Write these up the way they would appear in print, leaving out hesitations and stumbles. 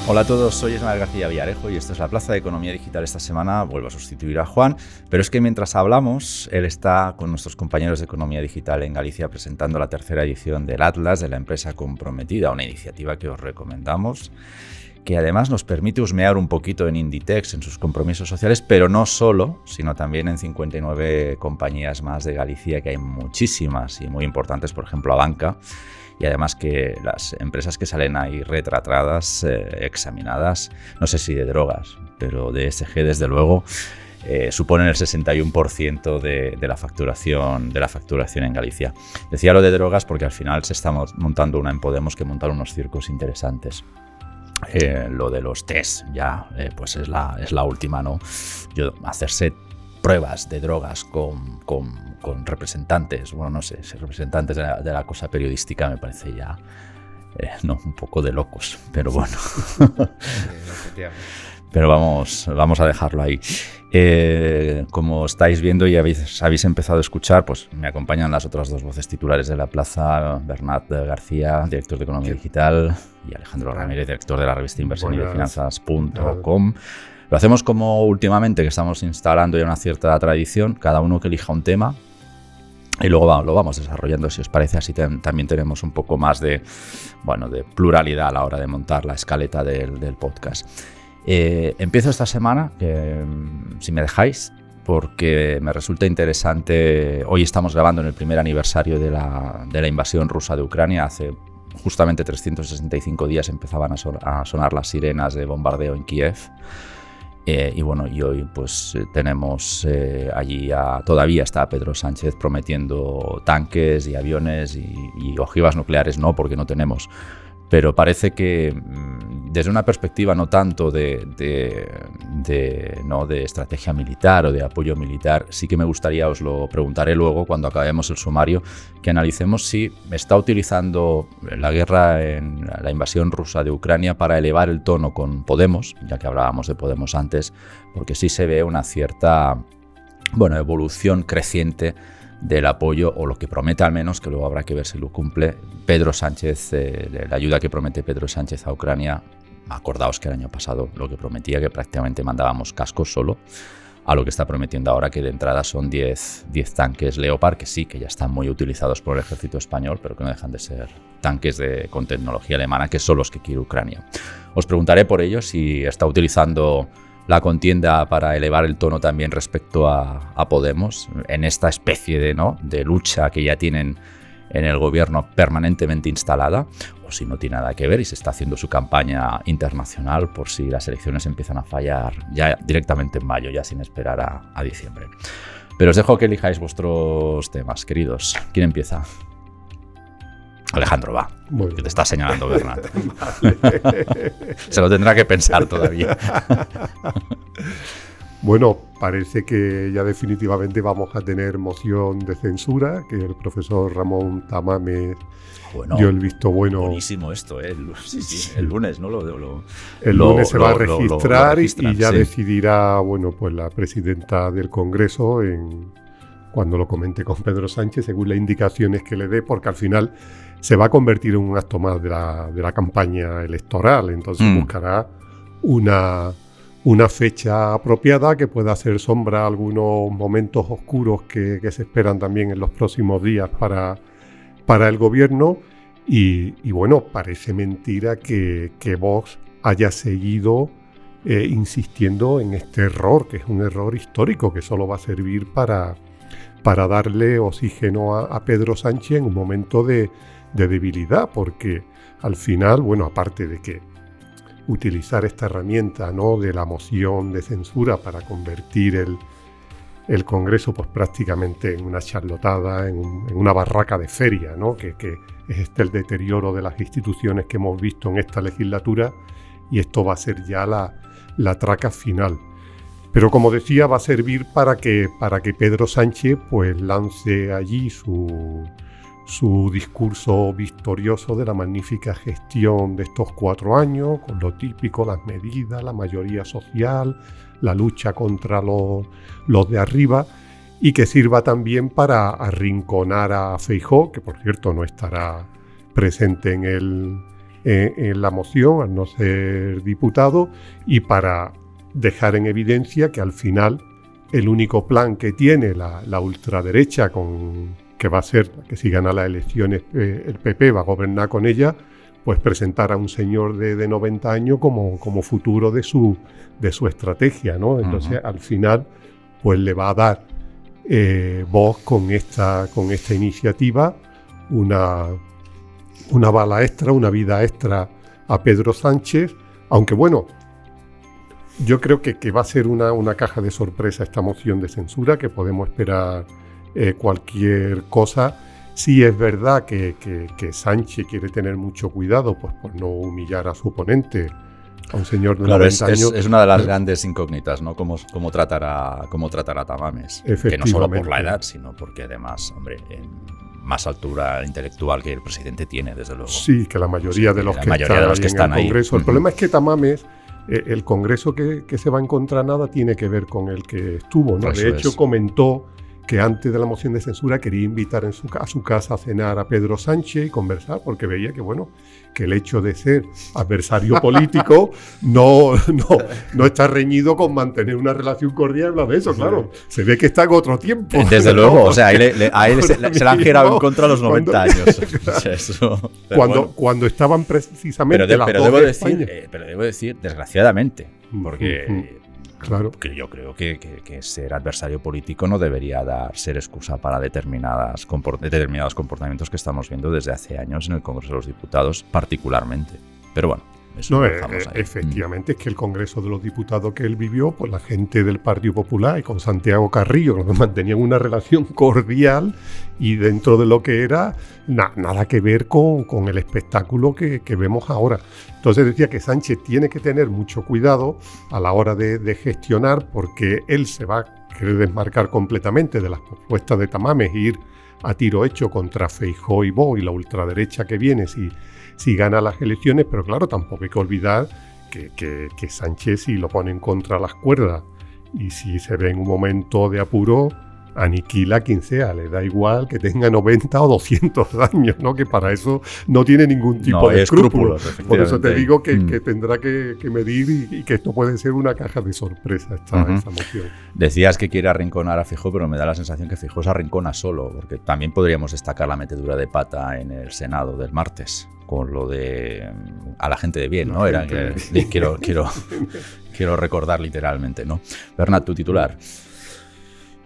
Hola a todos, soy Ismael García Villarejo y esto es la Plaza de Economía Digital. Esta semana vuelvo a sustituir a Juan, pero es que mientras hablamos, él está con nuestros compañeros de Economía Digital en Galicia presentando la tercera edición del Atlas de la empresa comprometida, una iniciativa que os recomendamos, que además nos permite husmear un poquito en Inditex, en sus compromisos sociales, pero no solo, sino también en 59 compañías más de Galicia, que hay muchísimas y muy importantes, por ejemplo, Abanca. Y además que las empresas que salen ahí retratadas, examinadas, no sé si de drogas, pero de ESG desde luego, suponen el 61% de la facturación en Galicia. Decía lo de drogas porque al final se está montando una en Podemos que montar unos circos interesantes. Lo de los test ya pues es la última, ¿no? Hacerse pruebas de drogas con representantes, bueno, no sé, representantes de la cosa periodística me parece ya un poco de locos, pero bueno. Pero vamos a dejarlo ahí. Como estáis viendo y habéis empezado a escuchar, pues me acompañan las otras dos voces titulares de la plaza, Bernat García, director de Economía Digital, y Alejandro Ramírez, director de la revista Inversión y de Finanzas.com. Lo hacemos como últimamente, que estamos instalando ya una cierta tradición, cada uno que elija un tema y luego lo vamos desarrollando, si os parece. Así también tenemos un poco más de pluralidad a la hora de montar la escaleta del podcast. Empiezo esta semana, si me dejáis, porque me resulta interesante. Hoy estamos grabando en el primer aniversario de la invasión rusa de Ucrania. Hace justamente 365 días empezaban a sonar las sirenas de bombardeo en Kiev. Y hoy pues tenemos allí todavía está Pedro Sánchez prometiendo tanques y aviones y ojivas nucleares no, porque no tenemos. Pero parece que desde una perspectiva no tanto de estrategia militar o de apoyo militar, sí que me gustaría, os lo preguntaré luego cuando acabemos el sumario, que analicemos si está utilizando la guerra en la invasión rusa de Ucrania para elevar el tono con Podemos, ya que hablábamos de Podemos antes, porque sí se ve una cierta evolución creciente del apoyo, o lo que promete al menos, que luego habrá que ver si lo cumple, Pedro Sánchez, la ayuda que promete Pedro Sánchez a Ucrania. Acordaos que el año pasado lo que prometía, que prácticamente mandábamos cascos solo, a lo que está prometiendo ahora, que de entrada son 10 tanques Leopard, que sí, que ya están muy utilizados por el ejército español, pero que no dejan de ser tanques con tecnología alemana, que son los que quiere Ucrania. Os preguntaré por ello si está utilizando la contienda para elevar el tono también respecto a Podemos, en esta especie de lucha que ya tienen en el gobierno permanentemente instalada, o si no tiene nada que ver y se está haciendo su campaña internacional por si las elecciones empiezan a fallar ya directamente en mayo, ya sin esperar a diciembre. Pero os dejo que elijáis vuestros temas, queridos. ¿Quién empieza? Alejandro, va, que te está señalando Bernat. Vale. Se lo tendrá que pensar todavía. Bueno, parece que ya definitivamente vamos a tener moción de censura, que el profesor Ramón Tamames dio el visto bueno. Buenísimo esto, sí. El lunes, ¿no? El lunes se va a registrar y ya decidirá, pues la presidenta del Congreso cuando lo comente con Pedro Sánchez, según las indicaciones que le dé, porque al final se va a convertir en un acto más de la campaña electoral. Entonces buscará una fecha apropiada que pueda hacer sombra a algunos momentos oscuros que se esperan también en los próximos días para el gobierno. Y parece mentira que Vox haya seguido insistiendo en este error, que es un error histórico, que solo va a servir para darle oxígeno a Pedro Sánchez en un momento de debilidad, porque al final, aparte de que utilizar esta herramienta, ¿no?, de la moción de censura para convertir el Congreso pues prácticamente en una charlotada, en una barraca de feria, ¿no?, que es el deterioro de las instituciones que hemos visto en esta legislatura, y esto va a ser ya la traca final. Pero como decía, va a servir para que Pedro Sánchez pues lance allí su discurso victorioso de la magnífica gestión de estos 4 años, con lo típico, las medidas, la mayoría social, la lucha contra los de arriba, y que sirva también para arrinconar a Feijóo, que por cierto no estará presente en en la moción al no ser diputado, y para dejar en evidencia que al final el único plan que tiene la ultraderecha, que va a ser que si gana las elecciones el PP va a gobernar con ella, pues presentar a un señor de 90 años como futuro de su estrategia, ¿no? Entonces, al final, pues le va a dar voz con esta iniciativa, una bala extra, una vida extra a Pedro Sánchez, aunque bueno, yo creo que va a ser una caja de sorpresa esta moción de censura, que podemos esperar cualquier cosa. Sí es verdad que Sánchez quiere tener mucho cuidado, pues por no humillar a su oponente, a un señor de 90 años. Es una de las grandes incógnitas, ¿no? Cómo tratar a Tamames. Que no solo por la edad, sino porque además, hombre, en más altura intelectual que el presidente tiene, desde luego. Sí, que la mayoría de los que están en el Congreso. El problema es que Tamames, el Congreso que se va a encontrar nada tiene que ver con el que estuvo, ¿no? De hecho, comentó que antes de la moción de censura quería invitar a su casa a cenar a Pedro Sánchez y conversar, porque veía que el hecho de ser adversario político no está reñido con mantener una relación cordial. De eso, claro, se ve que está en otro tiempo. Desde luego, o sea, a él se le han girado en contra a los 90 años. Eso, cuando estaban precisamente pero debo decir, desgraciadamente, porque... Claro. Que yo creo que ser adversario político no debería ser excusa para determinados comportamientos que estamos viendo desde hace años en el Congreso de los Diputados, particularmente. Pero bueno, eso lo dejamos ahí. Efectivamente, es que el Congreso de los Diputados que él vivió, pues la gente del Partido Popular y con Santiago Carrillo, que mantenían una relación cordial, y dentro de lo que era, nada que ver con el espectáculo que vemos ahora. Entonces decía que Sánchez tiene que tener mucho cuidado a la hora de gestionar, porque él se va a querer desmarcar completamente de las propuestas de Tamames e ir a tiro hecho contra Feijóo y Vox y la ultraderecha que viene si gana las elecciones, pero claro, tampoco hay que olvidar que Sánchez, si lo ponen contra las cuerdas y si se ve en un momento de apuro, aniquila a quien sea, le da igual que tenga 90 o 200 años, ¿no? Que para eso no tiene ningún tipo de escrúpulos. Por eso te digo que tendrá que medir y que esto puede ser una caja de sorpresa esta moción. Decías que quiere arrinconar a Feijóo, pero me da la sensación que Feijóo se arrincona solo, porque también podríamos destacar la metedura de pata en el Senado del martes, con lo de a la gente de bien, ¿no? Quiero recordar literalmente, ¿no? Bernat, tu titular.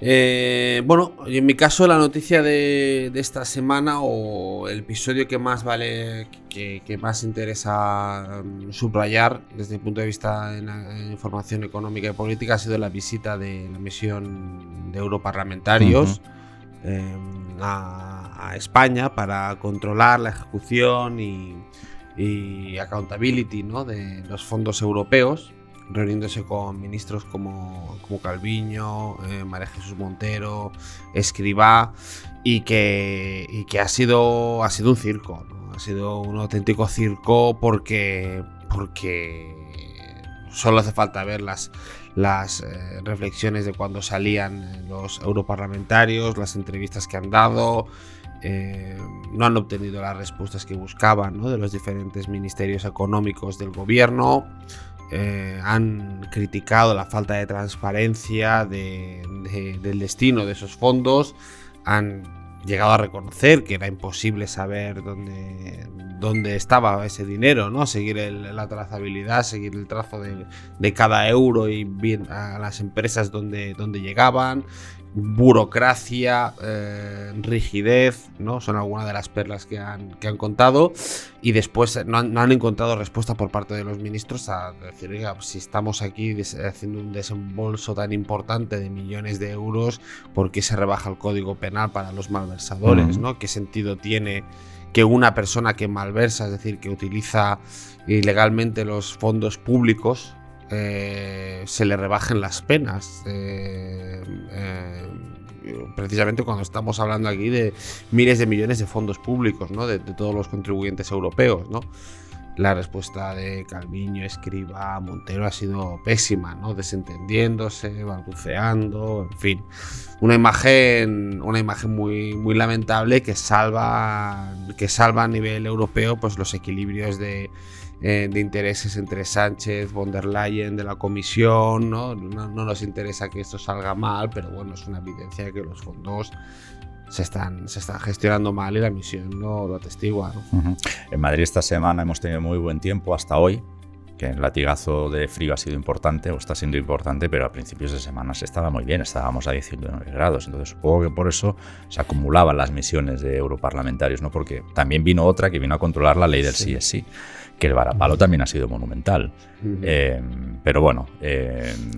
Bueno, en mi caso la noticia de esta semana, o el episodio que más que más interesa subrayar desde el punto de vista en información económica y política, ha sido la visita de la misión de europarlamentarios a España para controlar la ejecución y accountability, ¿no?, de los fondos europeos, reuniéndose con ministros como Calviño, María Jesús Montero, Escrivá, y que ha sido un circo, ¿no? Ha sido un auténtico circo porque solo hace falta ver las reflexiones de cuando salían los europarlamentarios, las entrevistas que han dado. No han obtenido las respuestas que buscaban, ¿no?, de los diferentes ministerios económicos del gobierno. Han criticado la falta de transparencia del destino de esos fondos, han llegado a reconocer que era imposible saber dónde estaba ese dinero, ¿no? Seguir la trazabilidad, seguir el trazo de cada euro y bien a las empresas donde llegaban. Burocracia, rigidez, ¿no? Son algunas de las perlas que han contado, y después no han encontrado respuesta por parte de los ministros a decir, oiga, si estamos aquí haciendo un desembolso tan importante de millones de euros, ¿por qué se rebaja el código penal para los malversadores? ¿No? ¿Qué sentido tiene que una persona que malversa, es decir, que utiliza ilegalmente los fondos públicos, se le rebajen las penas? Precisamente cuando estamos hablando aquí de miles de millones de fondos públicos, ¿no?, de todos los contribuyentes europeos, ¿no? La respuesta de Calviño, Escrivá, Montero ha sido pésima, ¿no? Desentendiéndose, balbuceando, en fin. Una imagen muy, muy lamentable que salva a nivel europeo pues, los equilibrios de intereses entre Sánchez, von der Leyen, de la Comisión, ¿no? No nos interesa que esto salga mal, pero bueno, es una evidencia de que los fondos se están gestionando mal y la misión lo atestigua, ¿no? En Madrid esta semana hemos tenido muy buen tiempo hasta hoy, que el latigazo de frío ha sido importante o está siendo importante, pero a principios de semana se estaba muy bien, estábamos a 19 grados, entonces supongo que por eso se acumulaban las misiones de europarlamentarios, ¿no? Porque también vino otra que vino a controlar la ley del sí es sí, que el varapalo también ha sido monumental. Pero bueno...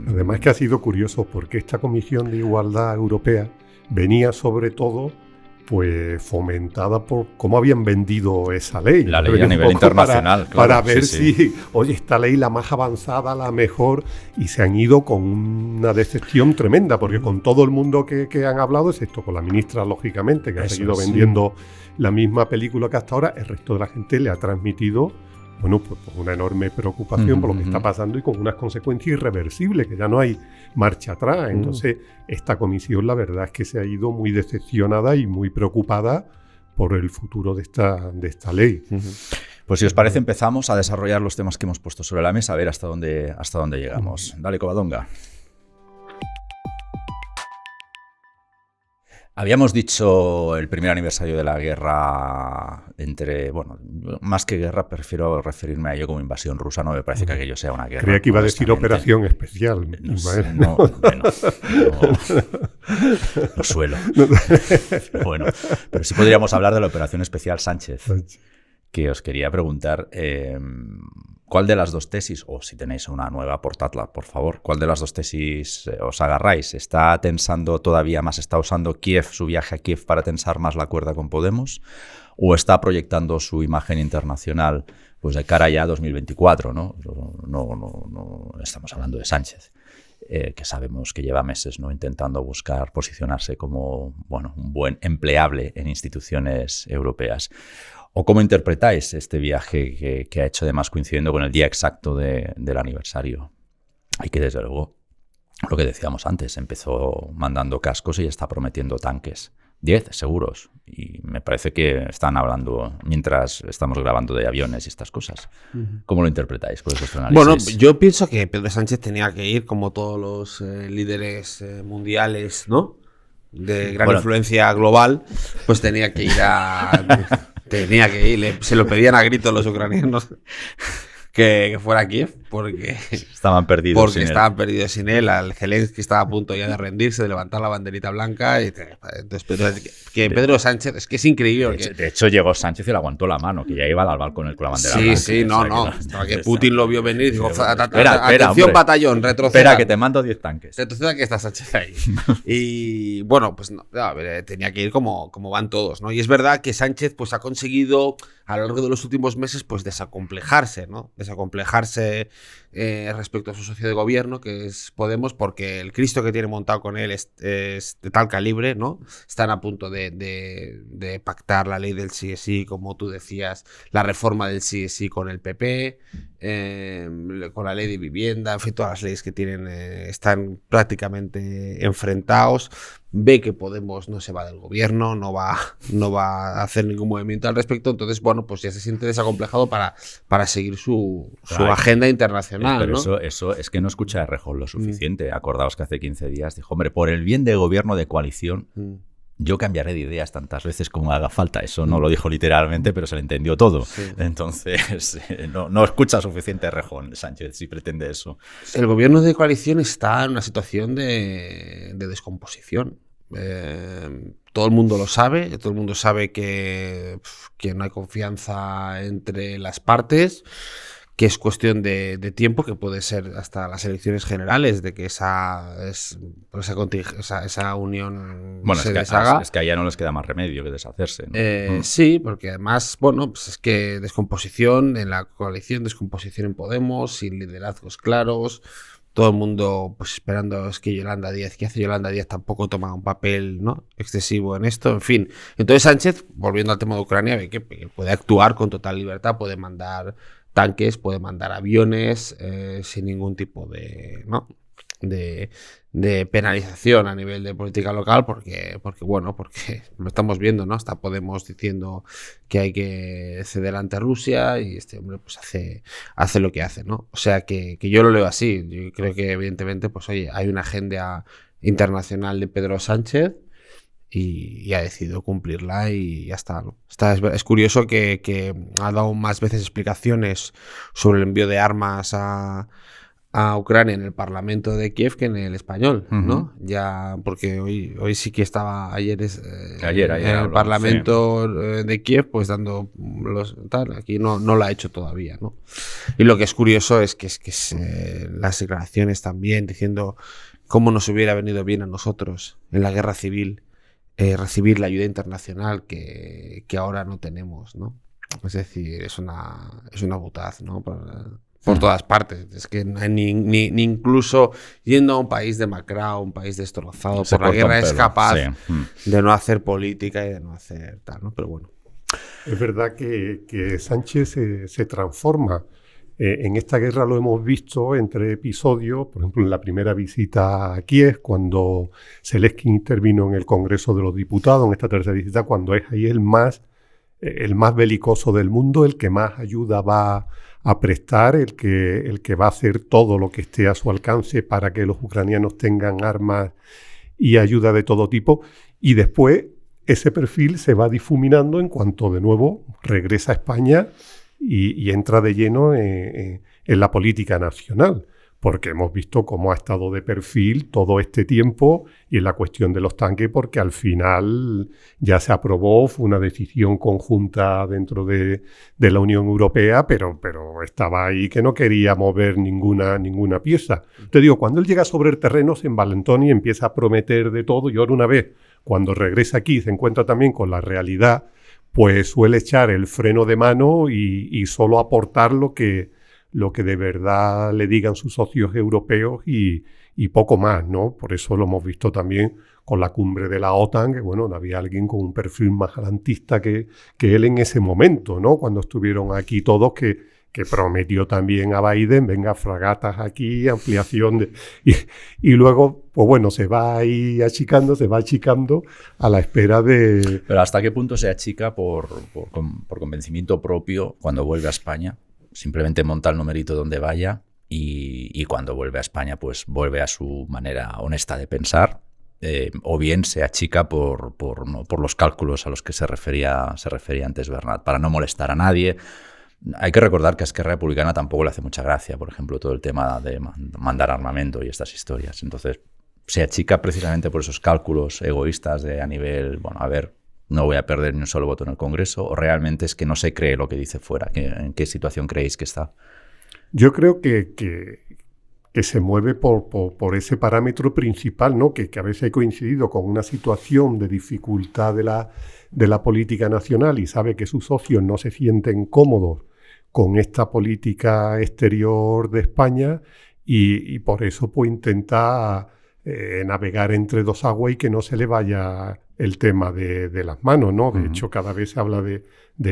Además que ha sido curioso porque esta Comisión de Igualdad Europea venía sobre todo pues fomentada por cómo habían vendido esa ley. La ley a nivel internacional. Para ver si, oye, esta ley la más avanzada, la mejor, y se han ido con una decepción tremenda, porque con todo el mundo que han hablado, excepto con la ministra, lógicamente, que ha seguido vendiendo la misma película que hasta ahora, el resto de la gente le ha transmitido, bueno, pues una enorme preocupación por lo que está pasando y con unas consecuencias irreversibles, que ya no hay marcha atrás. Entonces, esta comisión, la verdad es que se ha ido muy decepcionada y muy preocupada por el futuro de esta ley. Pues si os parece, empezamos a desarrollar los temas que hemos puesto sobre la mesa, a ver hasta dónde llegamos. Dale, Covadonga. Habíamos dicho el primer aniversario de la guerra bueno, más que guerra, prefiero referirme a ello como invasión rusa, no me parece que aquello sea una guerra. Creía que iba a decir operación especial. No, lo suelo. Bueno, pero sí podríamos hablar de la operación especial Sánchez, que os quería preguntar... ¿Cuál de las dos tesis, o si tenéis una nueva, aportadla, por favor, cuál de las dos tesis os agarráis? ¿Está tensando todavía más, está usando Kiev, su viaje a Kiev, para tensar más la cuerda con Podemos? ¿O está proyectando su imagen internacional pues de cara ya a 2024? No estamos hablando de Sánchez, que sabemos que lleva meses, ¿no?, intentando buscar posicionarse como un buen empleable en instituciones europeas. ¿O cómo interpretáis este viaje que ha hecho, además coincidiendo con el día exacto del aniversario? Y que desde luego, lo que decíamos antes, empezó mandando cascos y está prometiendo tanques. 10 seguros. Y me parece que están hablando, mientras estamos grabando, de aviones y estas cosas. ¿Cómo lo interpretáis? ¿Cuál es vuestro análisis? Bueno, yo pienso que Pedro Sánchez tenía que ir, como todos los líderes mundiales, ¿no?, de gran influencia global, pues tenía que ir se lo pedían a gritos los ucranianos que fuera a Kiev, porque estaban perdidos sin él. Al Zelensky estaba a punto ya de rendirse, de levantar la banderita blanca. Y Pedro Sánchez, es que es increíble. De hecho, llegó Sánchez y le aguantó la mano, que ya iba al balcón con la bandera blanca. Sí, que Putin lo vio venir y dijo, atención, batallón, retroceda. Espera, que te mando 10 tanques. Retroceda, que está Sánchez ahí. Y bueno, pues tenía que ir como van todos, ¿no? Y es verdad que Sánchez pues ha conseguido a lo largo de los últimos meses pues desacomplejarse, ¿no? Respecto a su socio de gobierno, que es Podemos, porque el Cristo que tiene montado con él es de tal calibre, ¿no? Están a punto de pactar la ley del sí es sí, como tú decías, la reforma del sí es sí con el PP, con la ley de vivienda, en fin, todas las leyes que tienen están prácticamente enfrentados. Ve que Podemos no se va del gobierno, no va a hacer ningún movimiento al respecto, entonces, bueno, pues ya se siente desacomplejado para seguir su agenda internacional, pero ¿no? Eso es que no escucha a Errejón lo suficiente. Acordaos que hace 15 días dijo, hombre, por el bien del gobierno de coalición, yo cambiaré de ideas tantas veces como haga falta. Eso no lo dijo literalmente, pero se le entendió todo. Sí. Entonces, no escucha suficiente Errejón Sánchez si pretende eso. El gobierno de coalición está en una situación de descomposición. Todo el mundo lo sabe, todo el mundo sabe que no hay confianza entre las partes, que es cuestión de tiempo, que puede ser hasta las elecciones generales, de que esa unión se deshaga. Es que a ella no les queda más remedio que deshacerse, ¿no? Sí, porque además, bueno, pues es que descomposición en la coalición, descomposición en Podemos, sin liderazgos claros, todo el mundo pues esperando es que Yolanda Díaz, que hace Yolanda Díaz, tampoco toma un papel, ¿no?, excesivo en esto, en fin. Entonces Sánchez, volviendo al tema de Ucrania, ve que puede actuar con total libertad, puede mandar tanques, puede mandar aviones sin ningún tipo de penalización a nivel de política local, porque lo estamos viendo, ¿no? Hasta Podemos diciendo que hay que ceder ante Rusia y este hombre pues hace lo que hace, ¿no? O sea que yo lo leo así. Yo creo que evidentemente pues oye, hay una agenda internacional de Pedro Sánchez y ha decidido cumplirla y ya está, ¿no? Es curioso que ha dado más veces explicaciones sobre el envío de armas a Ucrania en el Parlamento de Kiev que en el español, ¿no? Ya, porque hoy sí que estaba ayer en el Parlamento de Kiev, pues dando tal. Aquí no lo ha hecho todavía, ¿no? Y lo que es curioso es que las declaraciones también diciendo cómo nos hubiera venido bien a nosotros en la guerra civil recibir la ayuda internacional que ahora no tenemos, ¿no? Es decir, es una butaz, ¿no? Por todas partes. Es que ni incluso yendo a un país demacrado, un país destrozado por la guerra, es capaz de no hacer política y de no hacer tal, ¿no? Pero bueno. Es verdad que Sánchez se transforma. En esta guerra lo hemos visto entre episodios, por ejemplo, en la primera visita a Kiev, cuando Zelensky intervino en el Congreso de los Diputados, en esta tercera visita, cuando es ahí el más belicoso del mundo, el que más ayuda va a prestar, el que va a hacer todo lo que esté a su alcance para que los ucranianos tengan armas y ayuda de todo tipo. Y después ese perfil se va difuminando en cuanto de nuevo regresa a España y entra de lleno en la política nacional, porque hemos visto cómo ha estado de perfil todo este tiempo y en la cuestión de los tanques, porque al final ya se aprobó, fue una decisión conjunta dentro de la Unión Europea, pero estaba ahí que no quería mover ninguna pieza. Te digo, cuando él llega sobre el terreno se envalentona y empieza a prometer de todo, y ahora una vez, cuando regresa aquí, se encuentra también con la realidad, pues suele echar el freno de mano y solo aportar lo que de verdad le digan sus socios europeos y poco más, ¿no? Por eso lo hemos visto también con la cumbre de la OTAN, que bueno, había alguien con un perfil más garantista que él en ese momento, ¿no? Cuando estuvieron aquí todos, que prometió también a Biden, venga, fragatas aquí, ampliación y luego, pues bueno, se va ahí achicando a la espera de... Pero ¿hasta qué punto se achica por convencimiento propio cuando vuelve a España? Simplemente monta el numerito donde vaya y cuando vuelve a España pues vuelve a su manera honesta de pensar, o bien se achica por los cálculos a los que se refería antes Bernat, para no molestar a nadie. Hay que recordar que a Esquerra Republicana tampoco le hace mucha gracia, por ejemplo, todo el tema de mandar armamento y estas historias. Entonces se achica precisamente por esos cálculos egoístas de a nivel, bueno, a ver, no voy a perder ni un solo voto en el Congreso, o realmente es que no se cree lo que dice fuera. ¿En qué situación creéis que está? Yo creo que se mueve por ese parámetro principal, ¿no? Que a veces he coincidido con una situación de dificultad de la política nacional y sabe que sus socios no se sienten cómodos con esta política exterior de España y por eso pues intenta navegar entre dos aguas y que no se le vaya el tema de las manos, ¿no? De hecho, cada vez se habla de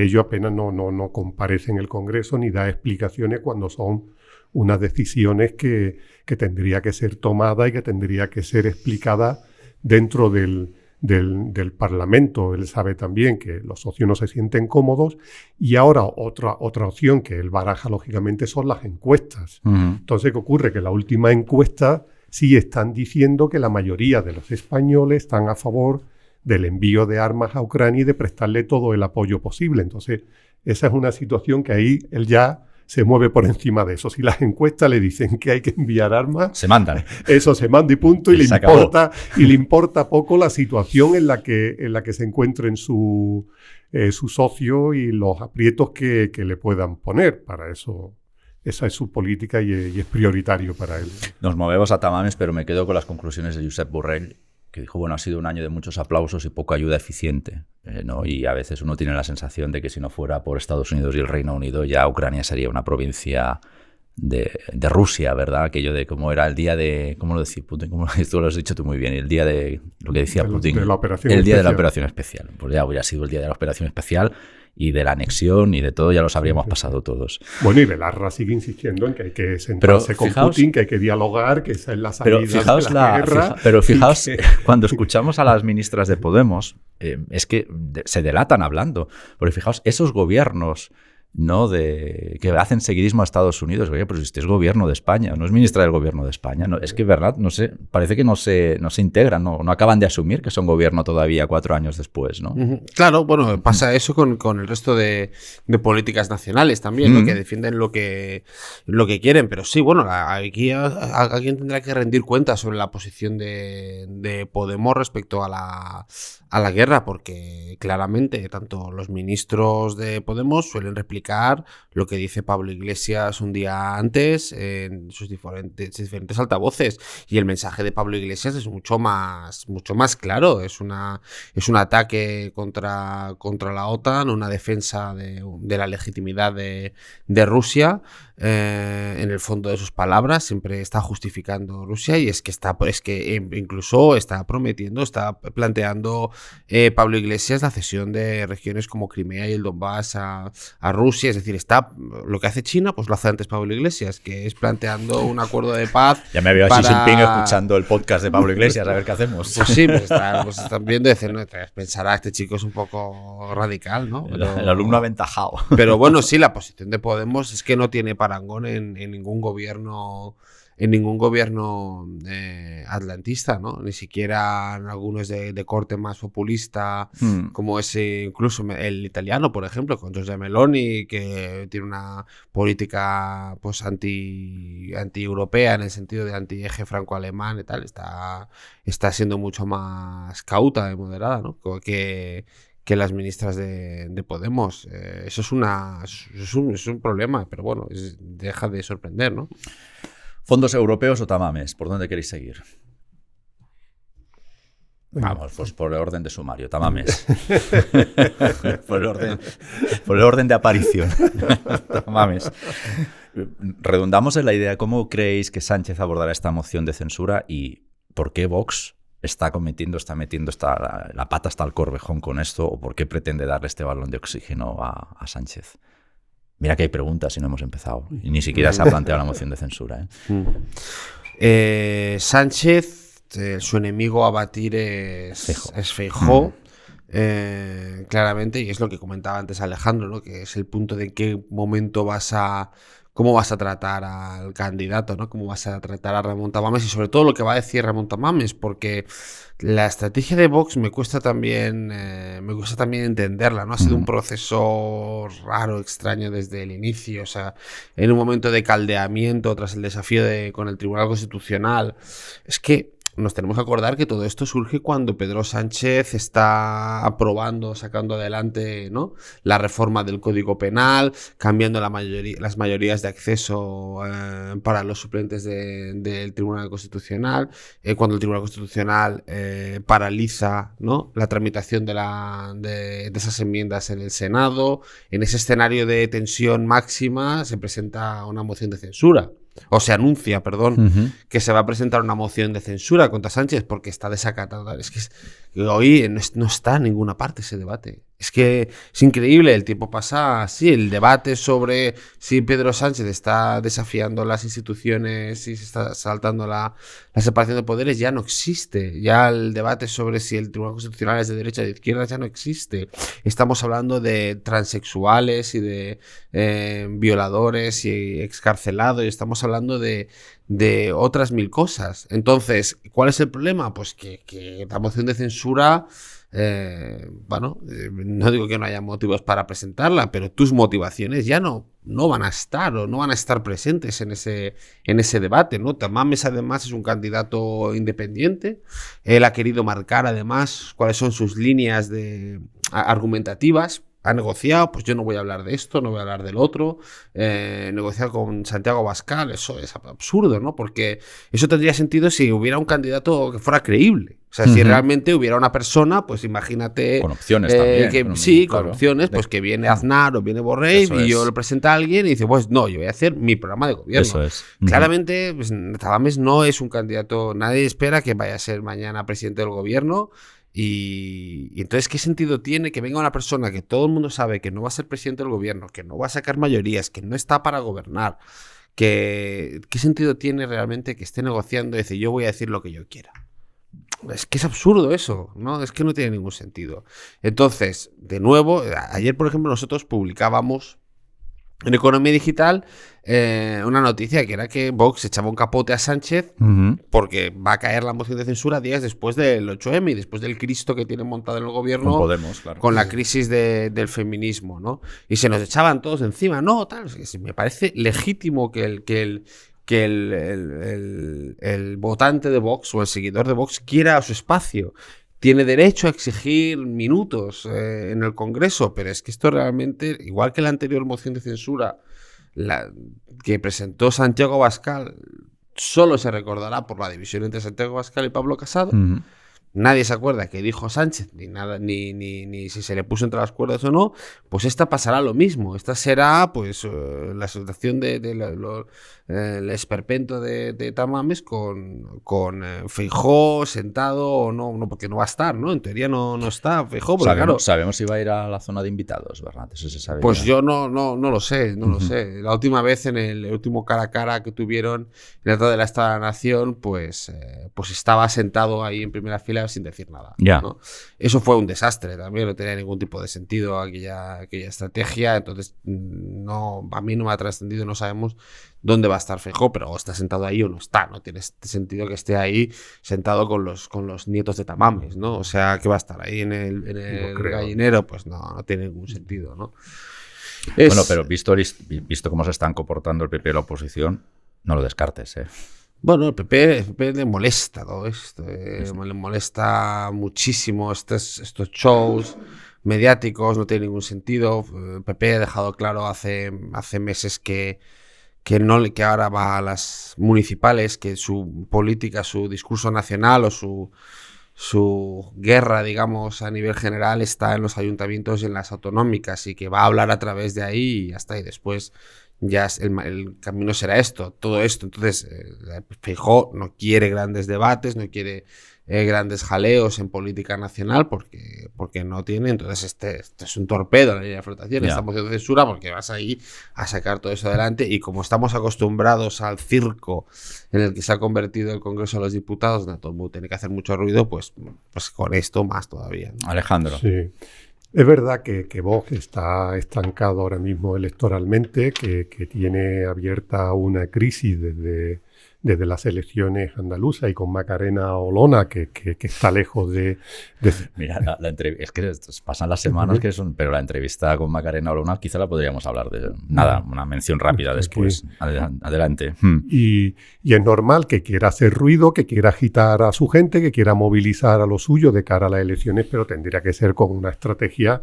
ello, apenas no comparece en el Congreso ni da explicaciones cuando son unas decisiones que tendría que ser tomada y que tendría que ser explicada dentro del Parlamento. Él sabe también que los socios no se sienten cómodos y ahora otra opción que él baraja lógicamente son las encuestas. Entonces, ¿qué ocurre? Que la última encuesta sí están diciendo que la mayoría de los españoles están a favor del envío de armas a Ucrania y de prestarle todo el apoyo posible. Entonces, esa es una situación que ahí él ya se mueve por encima de eso. Si las encuestas le dicen que hay que enviar armas, se mandan. Eso se manda y punto, y le importa poco la situación en la que se encuentren su socio y los aprietos que le puedan poner. Para eso, esa es su política y es prioritario para él. Nos movemos a tamames, pero me quedo con las conclusiones de Josep Borrell, que dijo, bueno, ha sido un año de muchos aplausos y poca ayuda eficiente, ¿no? Y a veces uno tiene la sensación de que si no fuera por Estados Unidos y el Reino Unido, ya Ucrania sería una provincia de Rusia, ¿verdad? Aquello de cómo era el día de... ¿Cómo lo decía Putin? Esto lo has dicho tú muy bien. El día de... Lo que decía Putin. De la operación el día especial. De la operación especial. Pues ya hubiera sido el día de la operación especial y de la anexión y de todo ya los habríamos pasado todos. Bueno, y Belarra sigue insistiendo en que hay que sentarse con Putin, que hay que dialogar, que esa es la salida de la guerra. Pero fijaos, cuando escuchamos a las ministras de Podemos, es que se delatan hablando. Porque fijaos, esos gobiernos que hacen seguidismo a Estados Unidos, oye, pero si usted es gobierno de España, no es ministra del gobierno de España, no, es que verdad, no sé, parece que no se integran, no acaban de asumir que son gobierno todavía 4 años después, ¿no? Claro, bueno, pasa eso con el resto de políticas nacionales también, ¿no? Que defienden lo que quieren, pero sí, bueno, aquí alguien tendrá que rendir cuentas sobre la posición de Podemos respecto a la guerra, porque claramente tanto los ministros de Podemos suelen replicar lo que dice Pablo Iglesias un día antes en sus diferentes altavoces, y el mensaje de Pablo Iglesias es mucho más claro. Es un ataque contra la OTAN, una defensa de la legitimidad de Rusia. En el fondo de sus palabras siempre está justificando Rusia, y es que incluso está planteando Pablo Iglesias la cesión de regiones como Crimea y el Donbass a Rusia. Es decir, lo que hace China, pues lo hace antes Pablo Iglesias, que es planteando un acuerdo de paz. Ya me veo a Xi Jinping escuchando el podcast de Pablo Iglesias, a ver qué hacemos. Pues sí, están viendo y dicen, no, pensará, este chico es un poco radical, ¿no? El alumno aventajado. Pero bueno, sí, la posición de Podemos es que no tiene parangón en ningún gobierno atlantista, ¿no? Ni siquiera en algunos de corte más populista, como ese, incluso el italiano, por ejemplo, con Giorgia Meloni, que tiene una política pues anti-europea, en el sentido de anti-eje franco-alemán y tal. Está siendo mucho más cauta y moderada, ¿no? que las ministras de Podemos. Eso es un problema, pero bueno, deja de sorprender, ¿no? ¿Fondos europeos o tamames? ¿Por dónde queréis seguir? Vamos, pues por el orden de sumario, tamames. por el orden de aparición. Tamames. Redundamos en la idea. ¿Cómo creéis que Sánchez abordará esta moción de censura y por qué Vox está metiendo la pata hasta el corvejón con esto, o por qué pretende darle este balón de oxígeno a Sánchez? Mira que hay preguntas y no hemos empezado. Y ni siquiera se ha planteado la moción de censura. Sánchez, su enemigo a batir es Feijóo. Claramente, y es lo que comentaba antes Alejandro, ¿no? Que es el punto de en qué momento cómo vas a tratar al candidato, ¿no? Cómo vas a tratar a Ramón Tamames, y sobre todo lo que va a decir Ramón Tamames, porque la estrategia de Vox me cuesta también entenderla, ¿no? Ha sido un proceso raro, extraño desde el inicio. O sea, en un momento de caldeamiento tras el desafío con el Tribunal Constitucional. Es que nos tenemos que acordar que todo esto surge cuando Pedro Sánchez está sacando adelante, ¿no?, la reforma del Código Penal, cambiando las mayorías de acceso para los suplentes del Tribunal Constitucional, cuando el Tribunal Constitucional paraliza, ¿no?, la tramitación de esas enmiendas en el Senado. En ese escenario de tensión máxima se presenta una moción de censura. O se anuncia, que se va a presentar una moción de censura contra Sánchez porque está desacatado. Es que hoy no está en ninguna parte ese debate. Es que es increíble, el tiempo pasa así. El debate sobre si Pedro Sánchez está desafiando las instituciones y se está saltando la separación de poderes ya no existe. Ya el debate sobre si el Tribunal Constitucional es de derecha o de izquierda ya no existe. Estamos hablando de transexuales y de violadores y excarcelados, y estamos hablando de otras mil cosas. Entonces, ¿cuál es el problema? Pues que la moción de censura, no digo que no haya motivos para presentarla, pero tus motivaciones ya no van a estar, o no van a estar presentes en ese debate, ¿no? Tamames además es un candidato independiente. Él ha querido marcar además cuáles son sus líneas argumentativas. Ha negociado, pues yo no voy a hablar de esto, no voy a hablar del otro. Negociar con Santiago Abascal, eso es absurdo, ¿no? Porque eso tendría sentido si hubiera un candidato que fuera creíble. O sea, si realmente hubiera una persona, pues imagínate... Con opciones también. Con opciones, pues que viene Aznar o viene Borrell y yo le presenta a alguien y dice, pues no, yo voy a hacer mi programa de gobierno. Eso es. Claramente, pues, Tamames no es un candidato, nadie espera que vaya a ser mañana presidente del gobierno. Y entonces, ¿qué sentido tiene que venga una persona que todo el mundo sabe que no va a ser presidente del gobierno, que no va a sacar mayorías, que no está para gobernar? ¿Qué sentido tiene realmente que esté negociando y dice, yo voy a decir lo que yo quiera? Es que es absurdo eso, ¿no? Es que no tiene ningún sentido. Entonces, de nuevo, ayer, por ejemplo, nosotros publicábamos en Economía Digital una noticia que era que Vox echaba un capote a Sánchez porque va a caer la moción de censura días después del 8M y después del Cristo que tienen montado en el gobierno con Podemos, claro, con la crisis del feminismo, ¿no? Y se nos echaban todos encima. No, tal, me parece legítimo que el votante de Vox o el seguidor de Vox quiera su espacio. Tiene derecho a exigir minutos en el Congreso, pero es que esto realmente, igual que la anterior moción de censura que presentó Santiago Abascal, solo se recordará por la división entre Santiago Abascal y Pablo Casado. Nadie se acuerda qué dijo Sánchez, ni nada, ni si se le puso entre las cuerdas o no. Pues esta pasará lo mismo. Esta será pues la situación el esperpento de Tamames con Feijóo sentado o no, porque no va a estar, ¿no? En teoría no está Feijóo, pero sabemos si va a ir a la zona de invitados, ¿verdad? Eso se sabe. Pues ya. Yo no lo sé, lo sé. La última vez, en el último cara a cara que tuvieron en el Estado de la Estado de la Nación, pues estaba sentado ahí en primera fila sin decir nada, ¿no? Eso fue un desastre también, no tenía ningún tipo de sentido aquella estrategia. Entonces a mí no me ha trascendido, no sabemos dónde va a estar Feijóo, pero o está sentado ahí o no está. No tiene sentido que esté ahí sentado con los nietos de Tamames, ¿no? O sea, que va a estar ahí en el gallinero, pues no tiene ningún sentido, ¿no? Bueno, pero visto cómo se están comportando el PP y la oposición, no lo descartes, ¿eh? Bueno, el PP le molesta todo esto, le molesta muchísimo estos shows mediáticos, no tiene ningún sentido. El PP ha dejado claro hace meses que ahora va a las municipales, que su política, su discurso nacional o su guerra, digamos, a nivel general está en los ayuntamientos y en las autonómicas, y que va a hablar a través de ahí y hasta ahí. Después ya el camino será todo esto. Entonces, Feijóo no quiere grandes debates, no quiere grandes jaleos en política nacional porque no tiene. Entonces, este es un torpedo a la línea de flotación, esta moción de censura, porque vas ahí a sacar todo eso adelante. Y como estamos acostumbrados al circo en el que se ha convertido el Congreso de los Diputados, todo el mundo tiene que hacer mucho ruido, pues con esto más todavía, ¿no? Alejandro. Sí. Es verdad que Vox está estancado ahora mismo electoralmente, que tiene abierta una crisis desde las elecciones andaluzas y con Macarena Olona, que está lejos de... Mira, es que pasan las semanas que son, pero la entrevista con Macarena Olona quizá la podríamos hablar de nada, una mención rápida después. Adelante. Y es normal que quiera hacer ruido, que quiera agitar a su gente, que quiera movilizar a lo suyo de cara a las elecciones, pero tendría que ser con una estrategia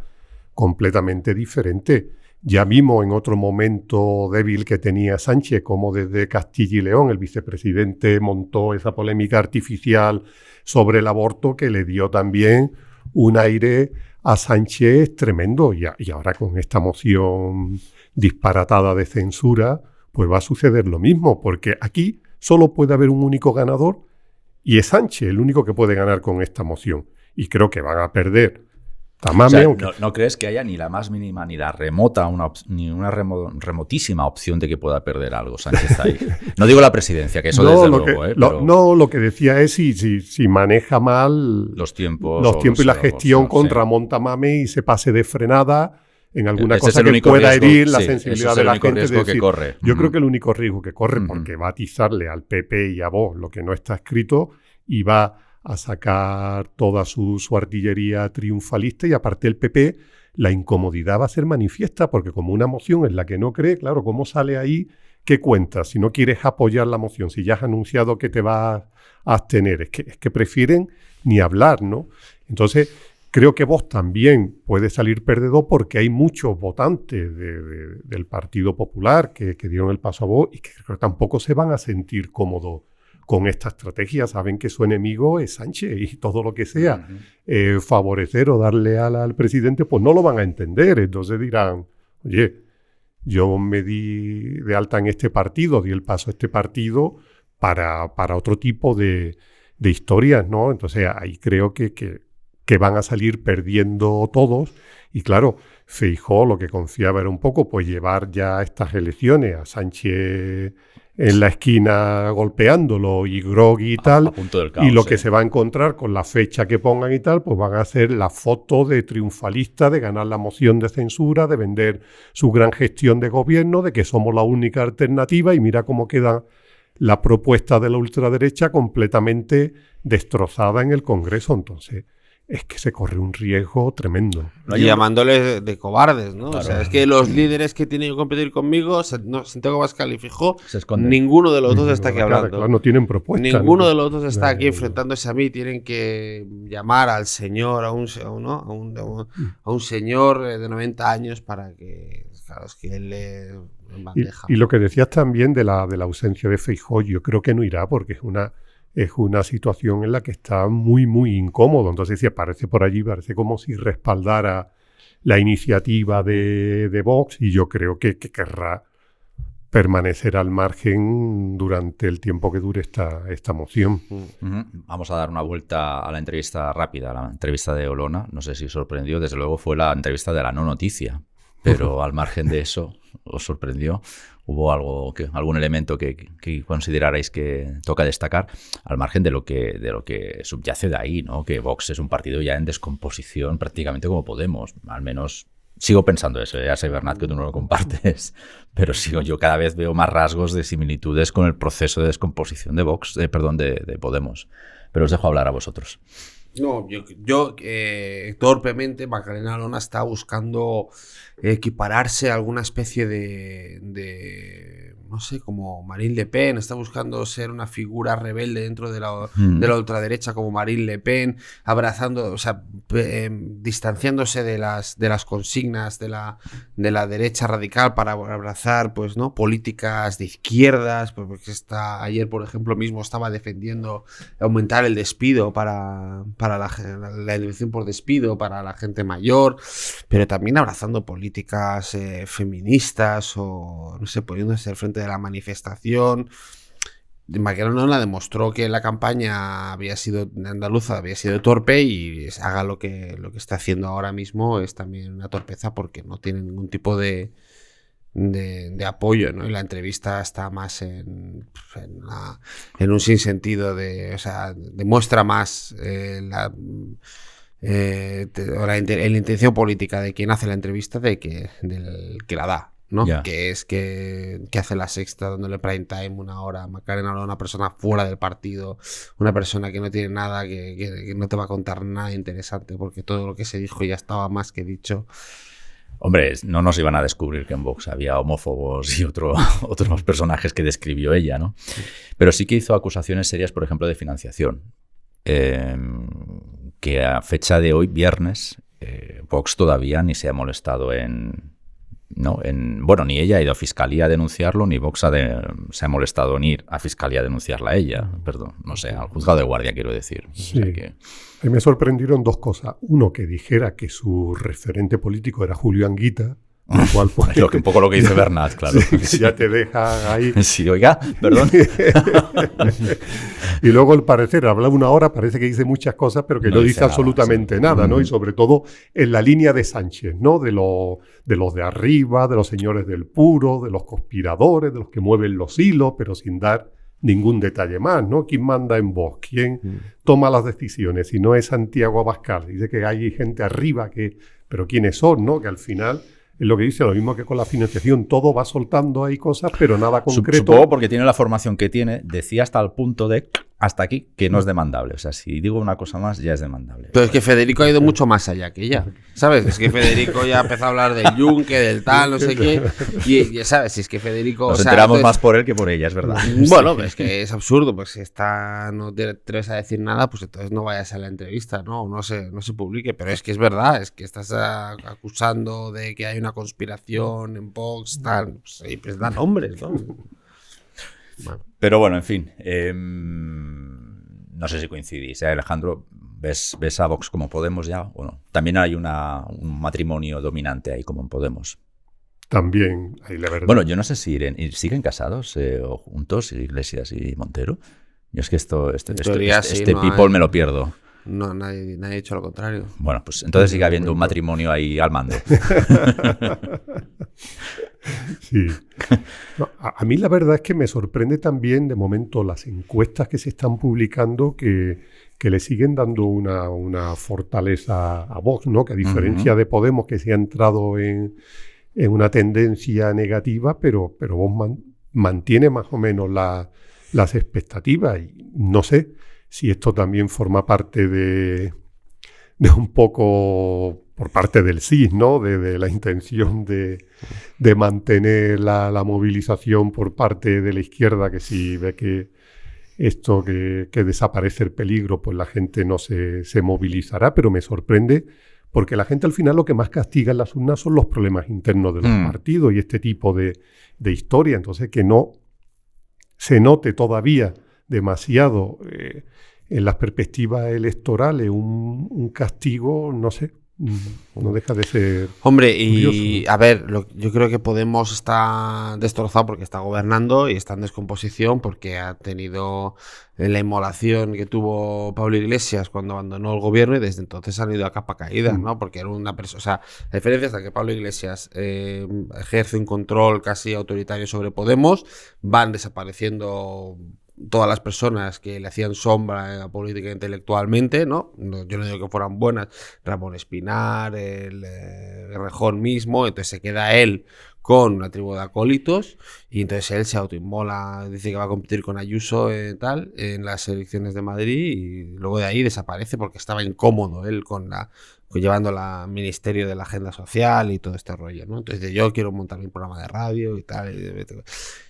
completamente diferente. Ya vimos en otro momento débil que tenía Sánchez, como desde Castilla y León el vicepresidente montó esa polémica artificial sobre el aborto que le dio también un aire a Sánchez tremendo. Y ahora con esta moción disparatada de censura, pues va a suceder lo mismo, porque aquí solo puede haber un único ganador y es Sánchez el único que puede ganar con esta moción. Y creo que van a perder. O sea, ¿no crees que haya ni la más mínima, ni la remota, ni una remotísima opción de que pueda perder algo Sánchez ahí? No digo la presidencia, que eso desde luego, pero... No, lo que decía es si maneja mal los tiempos y la gestión con Ramón Tamames y se pase de frenada en alguna cosa que pueda herir la sensibilidad de la gente. Yo creo que el único riesgo que corre, porque va a atizarle al PP y a Vox lo que no está escrito y va a sacar toda su artillería triunfalista, y aparte el PP, la incomodidad va a ser manifiesta, porque como una moción en la que no cree, claro, ¿cómo sale ahí? ¿Qué cuentas? Si no quieres apoyar la moción, si ya has anunciado que te vas a abstener, es que prefieren ni hablar, ¿no? Entonces, creo que Vox también puede salir perdedor, porque hay muchos votantes del Partido Popular que dieron el paso a Vox y que creo que tampoco se van a sentir cómodos con esta estrategia. Saben que su enemigo es Sánchez y todo lo que sea favorecer o darle al presidente, pues no lo van a entender. Entonces dirán, oye, yo me di de alta en este partido, di el paso a este partido para otro tipo de historias, ¿no? Entonces ahí creo que que van a salir perdiendo todos. Y claro, Feijóo lo que confiaba era un poco pues llevar ya estas elecciones a Sánchez en la esquina golpeándolo y groggy y tal, a punto del caos, y lo que se va a encontrar con la fecha que pongan y tal, pues van a hacer la foto de triunfalista, de ganar la moción de censura, de vender su gran gestión de gobierno, de que somos la única alternativa, y mira cómo queda la propuesta de la ultraderecha completamente destrozada en el Congreso. Entonces, es que se corre un riesgo tremendo. Y llamándoles de cobardes, ¿no? Claro. O sea, es que los líderes que tienen que competir conmigo, Santiago Abascal y Feijóo, ninguno de los dos está aquí hablando. Claro, no tienen propuesta. Ninguno de los dos está aquí enfrentándose a mí. Tienen que llamar al señor, a un señor de 90 años para que, claro, es que él le bandeja. Y lo que decías también de la ausencia de Feijóo, yo creo que no irá, porque es una situación en la que está muy, muy incómodo. Entonces, si aparece por allí, parece como si respaldara la iniciativa de Vox, y yo creo que querrá permanecer al margen durante el tiempo que dure esta moción. Vamos a dar una vuelta a la entrevista rápida, a la entrevista de Olona. No sé si sorprendió, desde luego fue la entrevista de la no noticia, pero al margen de eso, ¿os sorprendió? ¿Hubo algún elemento que considerarais que toca destacar, al margen de lo que subyace de ahí, ¿no? Que Vox es un partido ya en descomposición prácticamente como Podemos? Al menos sigo pensando eso, ya sé, Bernat, que tú no lo compartes, pero yo cada vez veo más rasgos de similitudes con el proceso de descomposición de de Podemos. Pero os dejo hablar a vosotros. No, yo torpemente, Macarena Olona está buscando equipararse a alguna especie de no sé, como Marine Le Pen. Está buscando ser una figura rebelde dentro de la ultraderecha como Marine Le Pen, abrazando, o sea, distanciándose de las consignas de la derecha radical para abrazar, pues, ¿no?, políticas de izquierdas, porque ayer, por ejemplo, mismo estaba defendiendo aumentar el despido para la elección por despido para la gente mayor, pero también abrazando políticas feministas, o no sé, poniéndose al frente de la manifestación. Macarena Olona demostró que la campaña andaluza había sido torpe, y haga lo que está haciendo ahora mismo es también una torpeza, porque no tiene ningún tipo de apoyo, ¿no? Y la entrevista está más en un sinsentido o sea, demuestra más la intención política de quien hace la entrevista del que la da, ¿no? Yeah. Que es que hace La Sexta dándole prime time una hora. Macarena Olona, una persona fuera del partido, una persona que no tiene nada, que no te va a contar nada interesante, porque todo lo que se dijo ya estaba más que dicho. Hombre, no nos iban a descubrir que en Vox había homófobos y otros personajes que describió ella, ¿no? Pero sí que hizo acusaciones serias, por ejemplo, de financiación. Que a fecha de hoy, viernes, Vox todavía ni se ha molestado bueno, ni ella ha ido a Fiscalía a denunciarlo, ni Vox se ha molestado en ir a Fiscalía a denunciarla a ella. Perdón, no sé, al juzgado de guardia, quiero decir. Sí. O sea que... A mí me sorprendieron dos cosas. Uno, que dijera que su referente político era Julio Anguita, lo cual pues, un poco lo que dice Bernat, claro. Sí. Ya te deja ahí. Sí, oiga, perdón. Y luego, al parecer, habla una hora, parece que dice muchas cosas, pero que no dice absolutamente nada, ¿no? Y sobre todo en la línea de Sánchez, ¿no? De los de arriba, de los señores del puro, de los conspiradores, de los que mueven los hilos, pero sin dar ningún detalle más, ¿no? ¿Quién manda en Vox? ¿Quién toma las decisiones? Si no es Santiago Abascal. Dice que hay gente arriba, pero ¿quiénes son, no? Que al final es lo que dice, lo mismo que con la financiación, todo va soltando ahí cosas, pero nada concreto. Supongo porque tiene la formación que tiene, decía hasta el punto de hasta aquí que no es demandable. O sea, si digo una cosa más, ya es demandable. Pero es que Federico ha ido mucho más allá que ella, ¿sabes? Es que Federico ya empezó a hablar del yunque, del tal, no sé qué. Y ¿sabes? Es que Federico... Nos enteramos más por él que por ella, es verdad. Bueno, es que es absurdo, pues si no te atreves a decir nada, pues entonces no vayas a la entrevista, no se publique. Pero es que es verdad, es que estás acusando de que hay una conspiración en Vox, tal, pues da nombres, ¿no? Bueno. Pero bueno, en fin, no sé si coincidís, Alejandro, ¿ves a Vox como Podemos ya o no? También hay un matrimonio dominante ahí como en Podemos. También, ahí la verdad. Bueno, yo no sé si siguen casados o juntos, Iglesias y Montero. Yo es que este people me lo pierdo. No, nadie ha dicho lo contrario. Bueno, pues entonces sigue habiendo un matrimonio ahí al mando. Sí. No, a mí la verdad es que me sorprende también de momento las encuestas que se están publicando que le siguen dando una fortaleza a Vox, ¿no? Que a diferencia de Podemos, que se ha entrado en una tendencia negativa, pero Vox mantiene más o menos las expectativas. Y no sé si esto también forma parte de un poco por parte del CIS, ¿no? De la intención de mantener la movilización por parte de la izquierda, que si ve que esto que desaparece el peligro, pues la gente no se movilizará, pero me sorprende porque la gente al final lo que más castiga en las urnas son los problemas internos de los partidos y este tipo de historia. Entonces, que no se note todavía demasiado en las perspectivas electorales un castigo, no sé, no deja de ser... Hombre, curioso. y a ver, yo creo que Podemos está destrozado porque está gobernando y está en descomposición porque ha tenido la inmolación que tuvo Pablo Iglesias cuando abandonó el gobierno y desde entonces han ido a capa caída, ¿no? Porque era una persona... O sea, la diferencia es que Pablo Iglesias ejerce un control casi autoritario sobre Podemos, van desapareciendo todas las personas que le hacían sombra política e intelectualmente, ¿no? Yo no digo que fueran buenas, Ramón Espinar, el Rejón mismo, entonces se queda él con una tribu de acólitos y entonces él se autoinmola, dice que va a competir con Ayuso en las elecciones de Madrid y luego de ahí desaparece porque estaba incómodo él llevando el ministerio de la agenda social y todo este rollo, ¿no? Entonces yo quiero montar un programa de radio y tal.